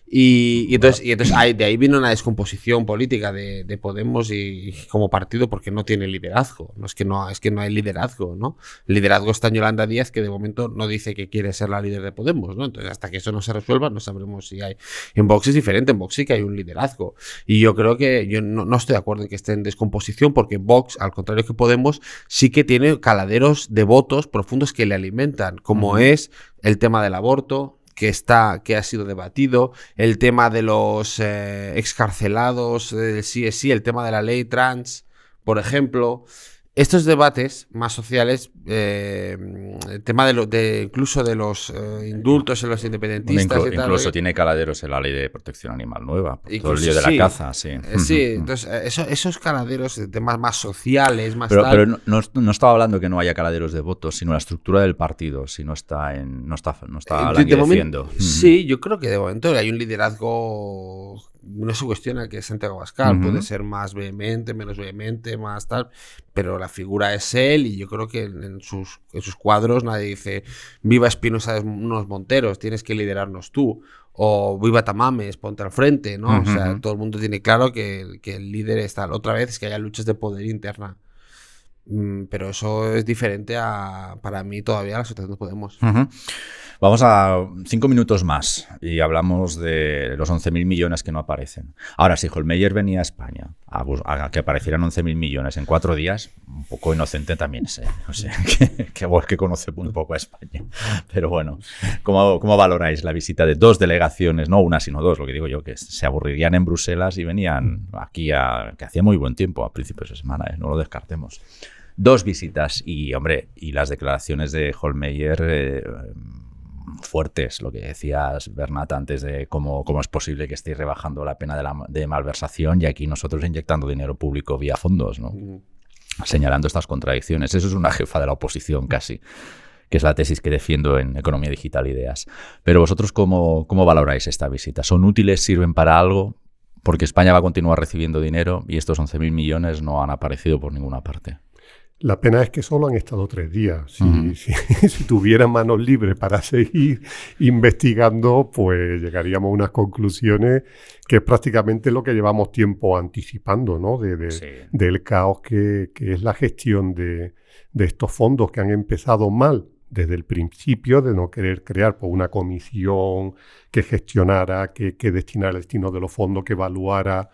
Y entonces de ahí viene una descomposición política de Podemos y como partido porque no tiene liderazgo. Es que no hay liderazgo, ¿no? El liderazgo está en Yolanda Díaz, que de momento no dice que quiere ser la líder de Podemos, ¿no? Entonces hasta que eso no se resuelva no sabremos si hay. En Vox es diferente, en Vox sí que hay un liderazgo. Y yo creo que yo no estoy de acuerdo en que esté en descomposición porque Vox, al contrario que Podemos, sí que tiene caladeros de votos profundos que le alimentan, como es el tema del aborto, que ha sido debatido, el tema de los excarcelados, sí, el tema de la ley trans, por ejemplo. Estos debates más sociales, el tema incluso de los indultos en los independentistas y tal. Incluso tiene caladeros en la ley de protección animal nueva, todo el lío de la caza, sí. Sí, entonces esos caladeros de temas más sociales, más pero, tal... Pero no estaba hablando que no haya caladeros de votos, sino la estructura del partido, si no está languideciendo. Sí, yo creo que de momento hay un liderazgo... No se cuestiona que Santiago Abascal puede ser más vehemente, menos vehemente, más tal, pero la figura es él y yo creo que en sus cuadros nadie dice viva Espinosa de unos Monteros, tienes que liderarnos tú, o viva Tamames, ponte al frente, ¿no? O sea, todo el mundo tiene claro que el líder es tal. Otra vez es que haya luchas de poder interna. Pero eso es diferente para mí todavía a la sociedad no Podemos. Vamos a 5 minutos más y hablamos de los 11.000 millones que no aparecen. Ahora, si Hohlmeier venía a España a que aparecieran 11.000 millones en 4 días, un poco inocente también sé. O sea, que conoce muy poco a España. Pero bueno, ¿cómo valoráis la visita de 2 delegaciones? No una, sino 2, lo que digo yo, que se aburrirían en Bruselas y venían aquí que hacía muy buen tiempo a principios de semana, no lo descartemos. 2 visitas y, hombre, y las declaraciones de Hohlmeier fuertes, lo que decías, Bernat, antes de cómo es posible que estéis rebajando la pena de malversación y aquí nosotros inyectando dinero público vía fondos, ¿no? Señalando estas contradicciones. Eso es una jefa de la oposición casi, que es la tesis que defiendo en Economía Digital Ideas. Pero vosotros, ¿cómo valoráis esta visita? ¿Son útiles? ¿Sirven para algo? Porque España va a continuar recibiendo dinero y estos 11.000 millones no han aparecido por ninguna parte. La pena es que solo han estado 3 días. Si tuvieran manos libres para seguir investigando, pues llegaríamos a unas conclusiones que es prácticamente lo que llevamos tiempo anticipando, ¿no? Del caos que es la gestión de estos fondos que han empezado mal desde el principio, de no querer crear pues, una comisión que gestionara, que destinara el destino de los fondos, que evaluara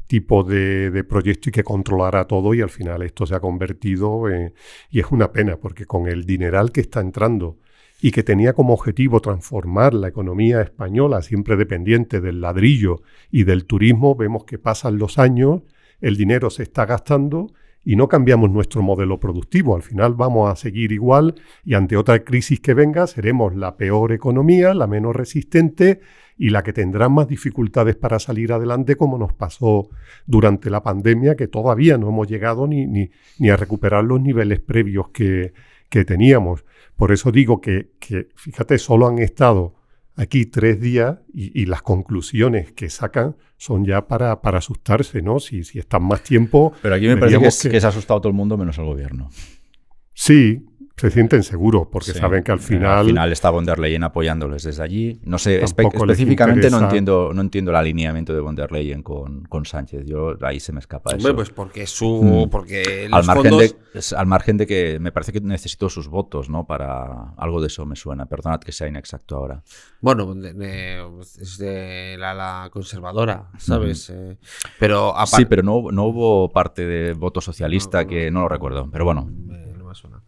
tipo de proyecto y que controlara todo, y al final esto se ha convertido y es una pena porque con el dineral que está entrando y que tenía como objetivo transformar la economía española siempre dependiente del ladrillo y del turismo, vemos que pasan los años, el dinero se está gastando y no cambiamos nuestro modelo productivo. Al final vamos a seguir igual y ante otra crisis que venga seremos la peor economía, la menos resistente y la que tendrá más dificultades para salir adelante, como nos pasó durante la pandemia, que todavía no hemos llegado ni a recuperar los niveles previos que teníamos. Por eso digo que fíjate, solo han estado aquí 3 días y las conclusiones que sacan son ya para asustarse, ¿no? Si están más tiempo... Pero aquí me parece que se ha asustado todo el mundo menos el gobierno. Sí, se sienten seguros porque saben que al final... Al final está von der Leyen apoyándoles desde allí. No sé, específicamente no entiendo el alineamiento de von der Leyen con Sánchez. Ahí se me escapa eso. Pues porque porque al margen de que me parece que necesito sus votos, ¿no? Para algo de eso me suena. Perdonad que sea inexacto ahora. Bueno, es de la conservadora, ¿sabes? Pero sí, pero no hubo parte de voto socialista que no lo recuerdo. Pero bueno. Suena.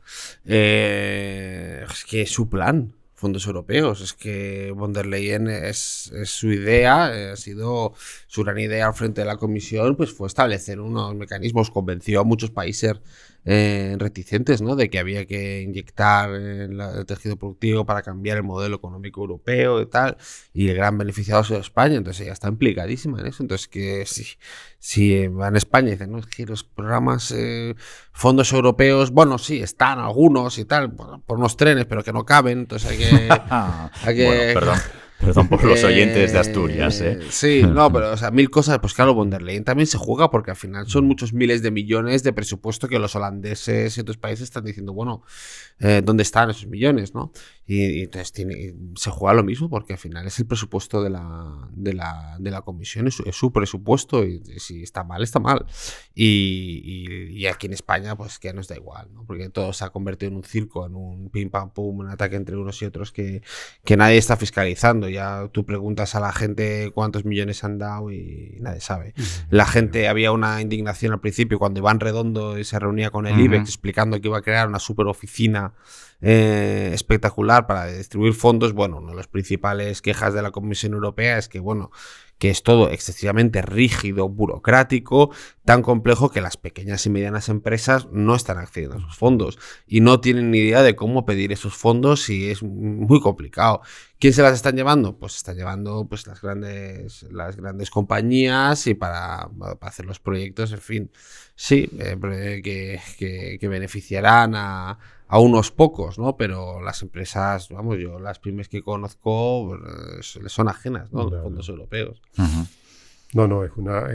Es que es su plan, fondos europeos, es que von der Leyen es su idea, ha sido su gran idea al frente de la Comisión, pues fue establecer unos mecanismos, convenció a muchos países reticentes, ¿no? De que había que inyectar el tejido productivo para cambiar el modelo económico europeo y tal, y el gran beneficiado ha sido España, entonces ella está implicadísima en eso. Entonces que si van a España y dicen, no, es que los programas fondos europeos, bueno, sí, están algunos y tal, por unos trenes, pero que no caben, entonces hay que bueno, perdón por los oyentes de Asturias, Sí, no, pero o sea, 1000 cosas. Pues claro, von der Leyen también se juega porque al final son muchos miles de millones de presupuesto que los holandeses y otros países están diciendo, bueno, ¿dónde están esos millones, no? Y entonces se juega lo mismo porque al final es el presupuesto de la Comisión, es su presupuesto y si está mal, está mal. Y aquí en España, pues que nos da igual, ¿no? Porque todo se ha convertido en un circo, en un pim pam pum, un ataque entre unos y otros que nadie está fiscalizando. Ya tú preguntas a la gente cuántos millones han dado y nadie sabe. La gente, había una indignación al principio cuando Iván Redondo se reunía con el IBEX explicando que iba a crear una super oficina espectacular para distribuir fondos. Bueno, una de las principales quejas de la Comisión Europea es que, bueno, que es todo excesivamente rígido, burocrático, tan complejo que las pequeñas y medianas empresas no están accediendo a esos fondos y no tienen ni idea de cómo pedir esos fondos y es muy complicado. ¿Quién se las están llevando? Pues se están llevando pues las grandes compañías y para hacer los proyectos, en fin, sí, que beneficiarán a unos pocos, ¿no? Pero las empresas, vamos, yo las pymes que conozco son ajenas, ¿no? Los fondos europeos. No, es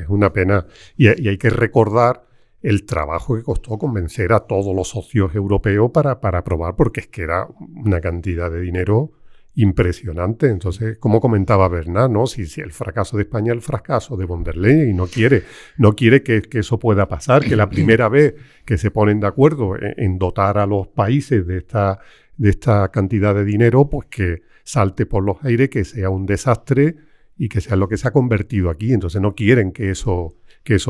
una pena. Y hay que recordar el trabajo que costó convencer a todos los socios europeos para aprobar, porque es que era una cantidad de dinero impresionante. Entonces, como comentaba Bernard, ¿no? Si el fracaso de España es el fracaso de von der Leyen y no quiere que eso pueda pasar, que la primera vez que se ponen de acuerdo en dotar a los países de esta cantidad de dinero, pues que salte por los aires, que sea un desastre y que sea lo que se ha convertido aquí. Entonces no quieren que eso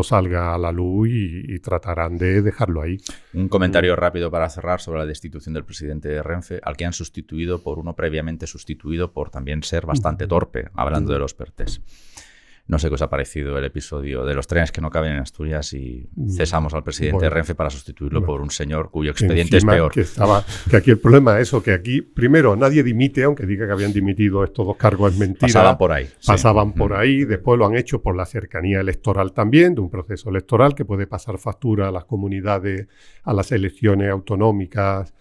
salga a la luz y tratarán de dejarlo ahí. Un comentario rápido para cerrar sobre la destitución del presidente de Renfe, al que han sustituido por uno previamente sustituido por también ser bastante torpe, hablando de los PERTEs. No sé qué os ha parecido el episodio de los trenes que no caben en Asturias y cesamos al presidente de Renfe para sustituirlo por un señor cuyo expediente es peor. Que aquí el problema es eso, que aquí, primero, nadie dimite, aunque diga que habían dimitido estos 2 cargos, es mentira. Pasaban por ahí, después lo han hecho por la cercanía electoral también, de un proceso electoral que puede pasar factura a las comunidades, a las elecciones autonómicas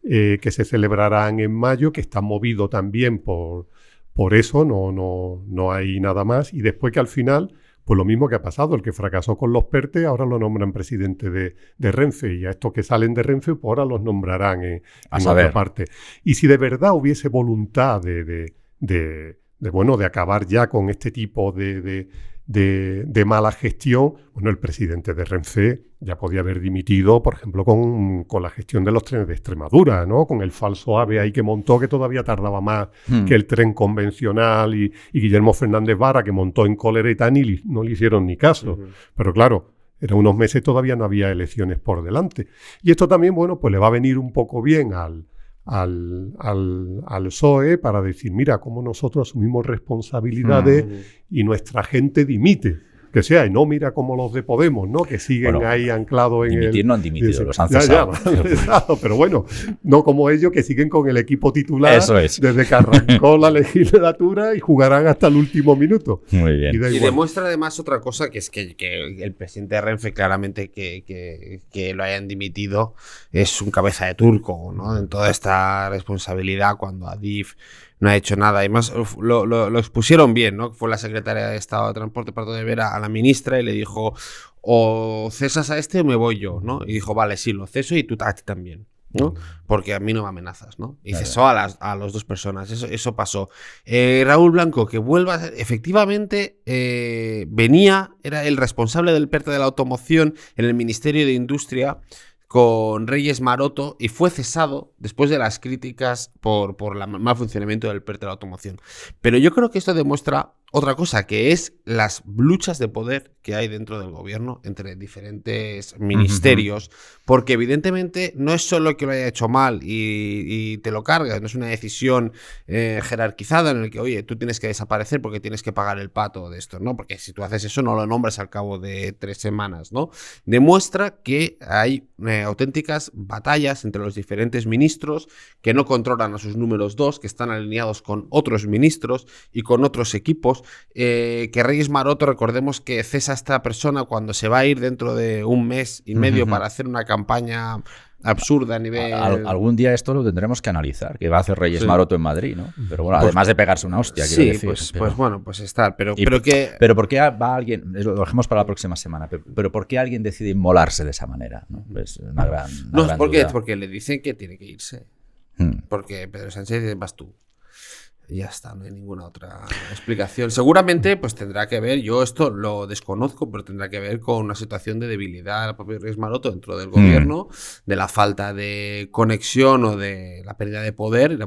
que se celebrarán en mayo, que está movido también por eso, no hay nada más. Y después que al final, pues lo mismo que ha pasado, el que fracasó con los PERTE, ahora lo nombran presidente de Renfe. Y a estos que salen de Renfe, pues ahora los nombrarán en otra parte. Y si de verdad hubiese voluntad de acabar ya con este tipo de mala gestión, bueno, el presidente de Renfe ya podía haber dimitido, por ejemplo, con la gestión de los trenes de Extremadura, ¿no? Con el falso AVE ahí que montó, que todavía tardaba más que el tren convencional, y Guillermo Fernández Vara, que montó en cólera y tal, y no le hicieron ni caso. Pero claro, eran unos meses, todavía no había elecciones por delante. Y esto también, bueno, pues le va a venir un poco bien al PSOE para decir, mira, cómo nosotros asumimos responsabilidades y nuestra gente dimite. que sea, y no mira como los de Podemos, ¿no? Que siguen ahí anclados en dimitir no han dimitido, los han cesado. Exacto, pero bueno, no como ellos que siguen con el equipo titular desde que arrancó la legislatura y jugarán hasta el último minuto. Muy bien. Y demuestra además otra cosa, que es que el presidente de Renfe claramente que lo hayan dimitido es un cabeza de turco, ¿no? En toda esta responsabilidad cuando Adif no ha hecho nada. Además, lo expusieron bien, ¿no? Fue la secretaria de Estado de Transporte, Parto de Vera, a la ministra y le dijo, o cesas a este o me voy yo, ¿no? Y dijo, vale, sí, lo ceso y tú a ti también, ¿no? Porque a mí no me amenazas, ¿no? Y cesó a las dos personas. Eso pasó. Raúl Blanco, que vuelva, efectivamente era el responsable del PERTE de la automoción en el Ministerio de Industria con Reyes Maroto y fue cesado después de las críticas por el mal funcionamiento del PERTE de la automoción. Pero yo creo que esto demuestra otra cosa, que es las luchas de poder que hay dentro del gobierno entre diferentes ministerios, porque evidentemente no es solo que lo haya hecho mal y te lo cargas, no es una decisión jerarquizada en el que, oye, tú tienes que desaparecer porque tienes que pagar el pato de esto, ¿no? Porque si tú haces eso no lo nombras al cabo de 3 semanas, ¿no? Demuestra que hay auténticas batallas entre los diferentes ministros que no controlan a sus números 2, que están alineados con otros ministros y con otros equipos. Que Reyes Maroto, recordemos que cesa a esta persona cuando se va a ir dentro de 1 mes y medio para hacer una campaña absurda a nivel... Algún día esto lo tendremos que analizar, que va a hacer Reyes Maroto en Madrid, ¿no? Pero bueno, además de pegarse una hostia, quiero decir. Pues estar, pero ¿por qué va alguien, lo dejemos para la próxima semana, pero ¿por qué alguien decide inmolarse de esa manera? ¿No? Es una gran porque le dicen que tiene que irse. Porque Pedro Sánchez dice, vas tú. Y ya está, no hay ninguna otra explicación. Seguramente pues tendrá que ver, yo esto lo desconozco, pero tendrá que ver con una situación de debilidad del propio Reyes Maroto dentro del gobierno, de la falta de conexión o de la pérdida de poder.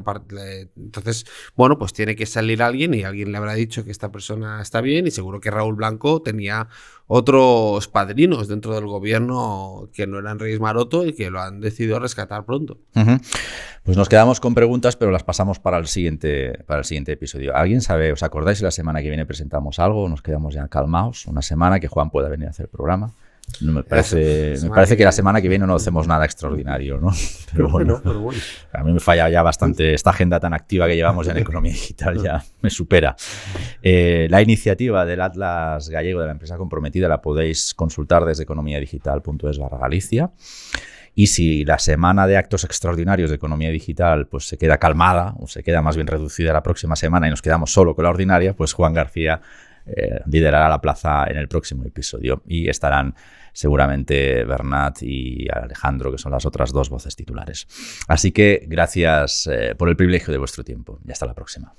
Entonces, bueno, pues tiene que salir alguien y alguien le habrá dicho que esta persona está bien, y seguro que Raúl Blanco tenía otros padrinos dentro del gobierno que no eran Reyes Maroto y que lo han decidido rescatar pronto. Pues nos quedamos con preguntas, pero las pasamos para el siguiente episodio. ¿Alguien sabe, os acordáis si la semana que viene presentamos algo o nos quedamos ya calmados? Una semana que Juan pueda venir a hacer el programa. No me parece que la semana que viene no hacemos nada extraordinario, ¿no? Pero bueno, a mí me falla ya bastante esta agenda tan activa que llevamos en economía digital, ya me supera. La iniciativa del Atlas Gallego de la Empresa Comprometida la podéis consultar desde economiadigital.es/Galicia. Y si la semana de actos extraordinarios de economía digital pues se queda calmada o se queda más bien reducida la próxima semana y nos quedamos solo con la ordinaria, pues Juan García liderará la plaza en el próximo episodio y estarán seguramente Bernat y Alejandro, que son las otras 2 voces titulares. Así que gracias por el privilegio de vuestro tiempo y hasta la próxima.